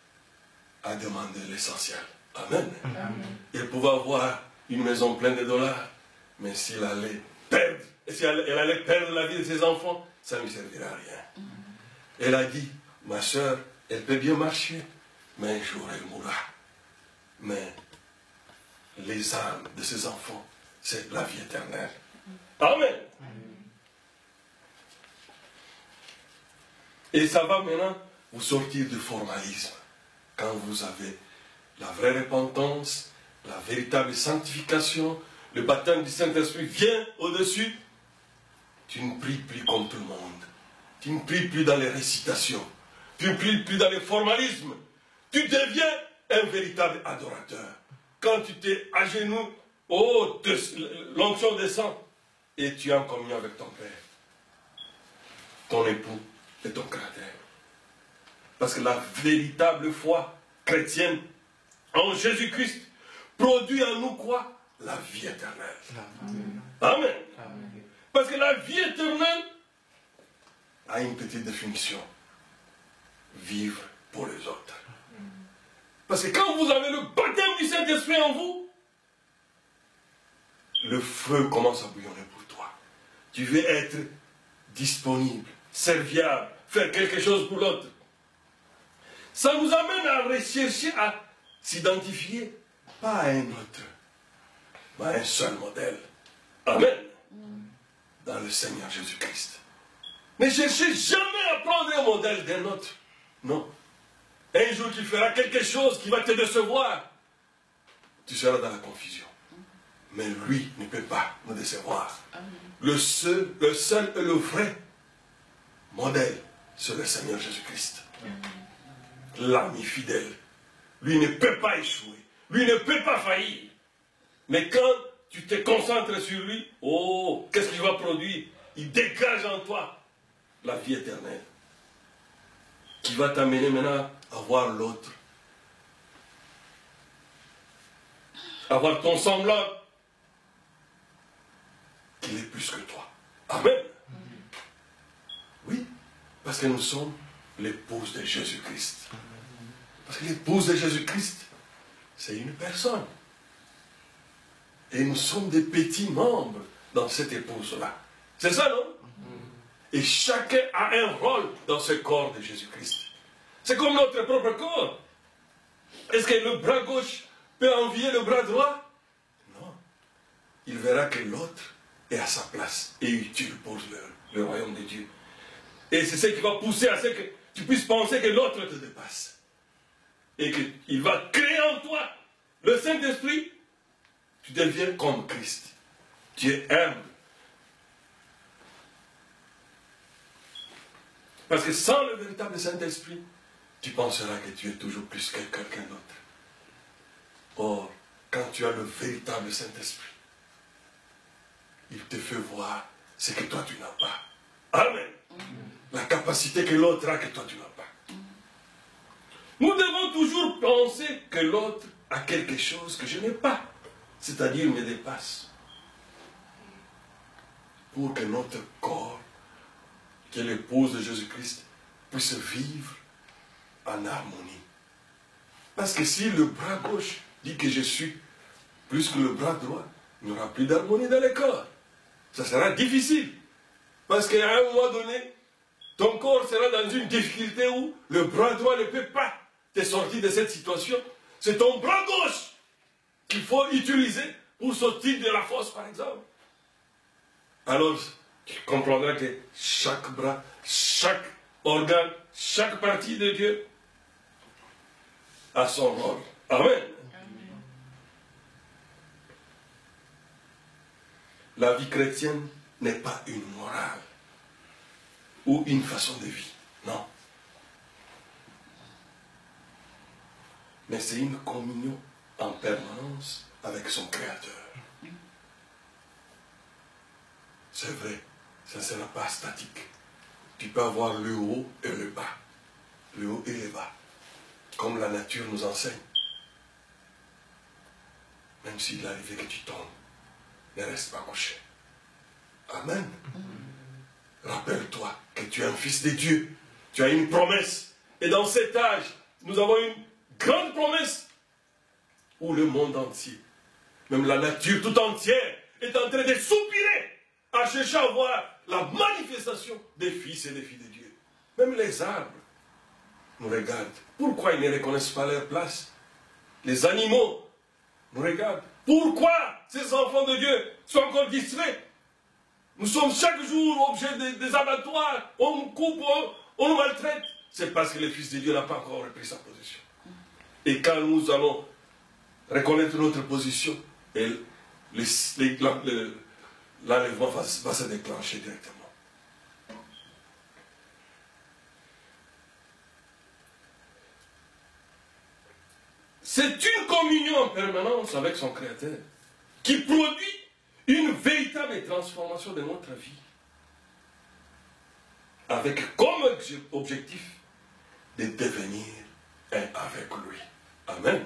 a demandé l'essentiel. Amen. Amen. Il pouvait avoir une maison pleine de dollars, mais s'il allait perdre, et si elle allait perdre la vie de ses enfants, ça ne lui servirait à rien. Elle a dit, ma soeur, elle peut bien marcher, mais un jour elle mourra. Mais les âmes de ses enfants, c'est la vie éternelle. Amen. Et ça va maintenant vous sortir du formalisme. Quand vous avez la vraie repentance, la véritable sanctification, le baptême du Saint-Esprit vient au-dessus, tu ne pries plus comme tout le monde. Tu ne pries plus dans les récitations. Tu ne pries plus dans les formalismes. Tu deviens un véritable adorateur. Quand tu t'es à genoux, oh, l'onction descend et tu es en communion avec ton Père, ton époux et ton Créateur. Parce que la véritable foi chrétienne en Jésus-Christ produit en nous quoi? La vie éternelle. Amen. Amen. Amen. Parce que la vie éternelle a une petite définition. Vivre pour les autres. Parce que quand vous avez le baptême du Saint-Esprit en vous, le feu commence à bouillonner pour toi. Tu veux être disponible, serviable, faire quelque chose pour l'autre. Ça nous amène à rechercher, à s'identifier, pas à un autre, mais à un seul modèle. Amen. Dans le Seigneur Jésus-Christ. Ne cherchez jamais à prendre un modèle d'un autre. Non. Un jour tu feras quelque chose qui va te décevoir. Tu seras dans la confusion. Mais lui ne peut pas nous décevoir. Le seul et le vrai modèle, c'est le Seigneur Jésus-Christ. L'ami fidèle. Lui ne peut pas échouer. Lui ne peut pas faillir. Mais quand tu te concentres sur lui, oh, qu'est-ce qu'il va produire? Il dégage en toi la vie éternelle. Qui va t'amener maintenant à voir l'autre. À voir ton semblable. Qu'il est plus que toi. Amen. Oui, parce que nous sommes l'épouse de Jésus-Christ. Parce que l'épouse de Jésus-Christ, c'est une personne. Et nous sommes des petits membres dans cette épouse-là. C'est ça, non? Et chacun a un rôle dans ce corps de Jésus-Christ. C'est comme notre propre corps. Est-ce que le bras gauche peut envier le bras droit? Non. Il verra que l'autre est à sa place et utile pour le royaume de Dieu. Et c'est ce qui va pousser à ce que tu puisses penser que l'autre te dépasse. Et qu'il va créer en toi le Saint-Esprit, tu deviens comme Christ. Tu es humble. Parce que sans le véritable Saint-Esprit, tu penseras que tu es toujours plus que quelqu'un d'autre. Or, quand tu as le véritable Saint-Esprit, il te fait voir ce que toi tu n'as pas. Amen. La capacité que l'autre a que toi tu n'as pas. Nous devons toujours penser que l'autre a quelque chose que je n'ai pas. C'est-à-dire me dépasse. Pour que notre corps, qui est l'épouse de Jésus-Christ, puisse vivre en harmonie. Parce que si le bras gauche dit que je suis plus que le bras droit, il n'y aura plus d'harmonie dans le corps. Ça sera difficile. Parce qu'à un moment donné, ton corps sera dans une difficulté où le bras droit ne peut pas te sortir de cette situation. C'est ton bras gauche qu'il faut utiliser pour sortir de la fosse, par exemple. Alors, tu comprendras que chaque bras, chaque organe, chaque partie de Dieu a son rôle. Amen. La vie chrétienne n'est pas une morale ou une façon de vie. Non. Mais c'est une communion en permanence avec son Créateur. C'est vrai, ça ne sera pas statique. Tu peux avoir le haut et le bas. Le haut et le bas. Comme la nature nous enseigne. Même s'il arrivait que tu tombes, ne reste pas couché. Amen. Rappelle-toi que tu es un fils de Dieu. Tu as une promesse. Et dans cet âge, nous avons une grande promesse où le monde entier, même la nature tout entière, est en train de soupirer à chercher à voir la manifestation des fils et des filles de Dieu. Même les arbres nous regardent. Pourquoi ils ne reconnaissent pas leur place? Les animaux nous regardent. Pourquoi ces enfants de Dieu sont encore distraits? Nous sommes chaque jour objet des abattoirs. On nous coupe, on nous maltraite. C'est parce que le Fils de Dieu n'a pas encore repris sa position. Et quand nous allons reconnaître notre position, l'enlèvement va se déclencher directement. C'est une communion en permanence avec son Créateur qui produit une véritable transformation de notre vie. Avec comme objectif de devenir un avec lui. Amen.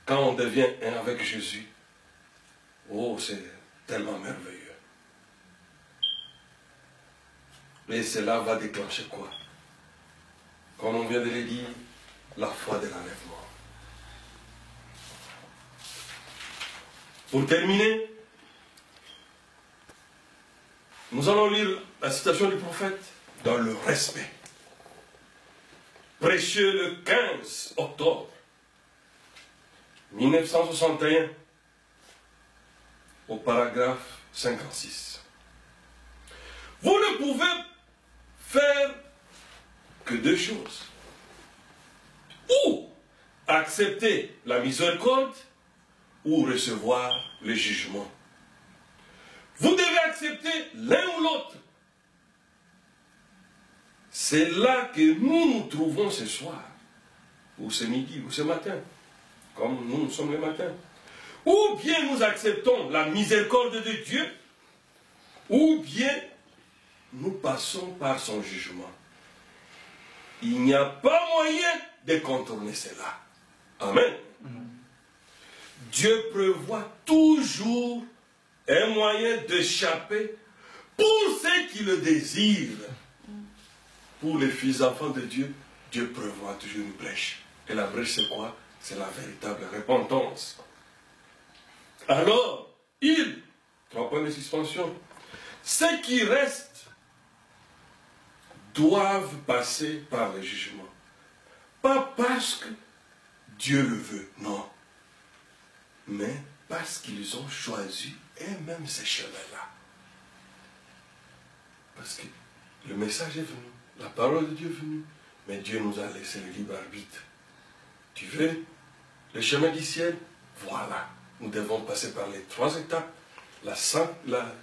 Quand on devient un avec Jésus, oh, c'est tellement merveilleux. Et cela va déclencher quoi? Comme on vient de le dire, la foi de l'enlèvement. Pour terminer, nous allons lire la citation du prophète dans le respect. Prêché le 15 octobre 1961, au paragraphe 56. Vous ne pouvez faire que deux choses. Ou accepter la miséricorde, ou recevoir le jugement. Vous devez accepter l'un ou l'autre. C'est là que nous nous trouvons ce soir, ou ce midi, ou ce matin, comme nous sommes le matin. Ou bien nous acceptons la miséricorde de Dieu, ou bien nous passons par son jugement. Il n'y a pas moyen de contourner cela. Amen. Dieu prévoit toujours un moyen d'échapper pour ceux qui le désirent. Pour les fils enfants de Dieu, Dieu prévoit toujours une brèche. Et la brèche, c'est quoi? C'est la véritable repentance. Alors, trois points de suspension, ceux qui restent doivent passer par le jugement. Pas parce que Dieu le veut, non. Mais parce qu'ils ont choisi eux-mêmes ces chemins-là. Parce que le message est venu, la parole de Dieu est venue, Mais Dieu nous a laissé le libre arbitre. Tu veux le chemin du ciel? Voilà. Nous devons passer par les 3 étapes. La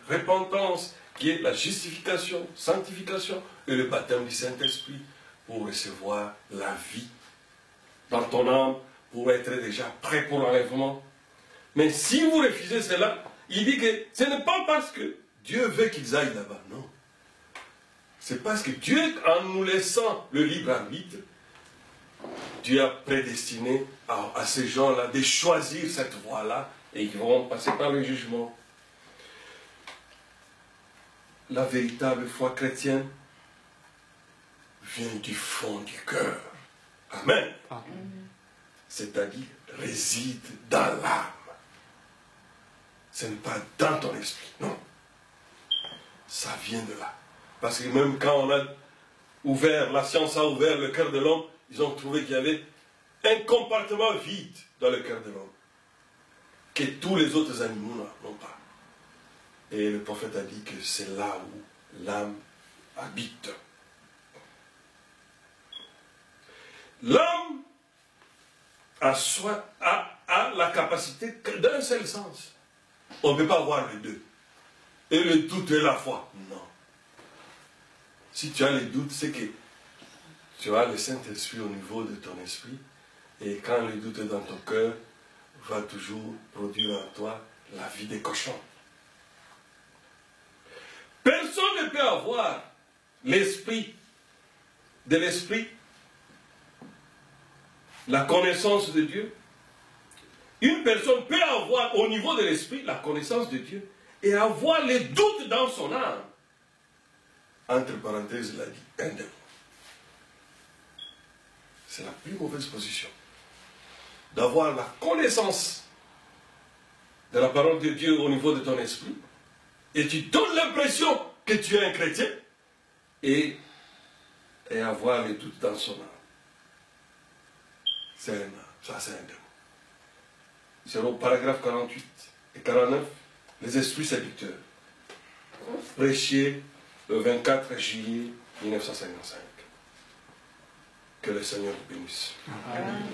repentance, qui est la justification, sanctification, et le baptême du Saint-Esprit, pour recevoir la vie dans ton âme, pour être déjà prêt pour l'enlèvement. Mais si vous refusez cela, il dit que ce n'est pas parce que Dieu veut qu'ils aillent là-bas, non. C'est parce que Dieu, en nous laissant le libre arbitre, Dieu a prédestiné à ces gens-là de choisir cette voie-là et ils vont passer par le jugement. La véritable foi chrétienne vient du fond du cœur. Amen. C'est-à-dire réside dans l'âme. Ce n'est pas dans ton esprit, non. Ça vient de là. Parce que même quand on a ouvert, la science a ouvert le cœur de l'homme, ils ont trouvé qu'il y avait un compartiment vide dans le cœur de l'homme, que tous les autres animaux n'ont pas. Et le prophète a dit que c'est là où l'âme habite. L'homme a la capacité d'un seul sens. On ne peut pas avoir les deux. Et le doute et la foi, non. Si tu as les doutes, c'est que tu as le Saint-Esprit au niveau de ton esprit. Et quand le doute est dans ton cœur, va toujours produire en toi la vie des cochons. Personne ne peut avoir l'esprit de l'esprit, la connaissance de Dieu. Une personne peut avoir au niveau de l'esprit la connaissance de Dieu et avoir les doutes dans son âme. Entre parenthèses, il a dit un démon. C'est la plus mauvaise position. D'avoir la connaissance de la parole de Dieu au niveau de ton esprit et tu donnes l'impression que tu es un chrétien et avoir les doutes dans son âme. Ça c'est un démon. C'est au paragraphe 48 et 49, les esprits séducteurs. Prêché le 24 juillet 1955. Que le Seigneur vous bénisse. Amen.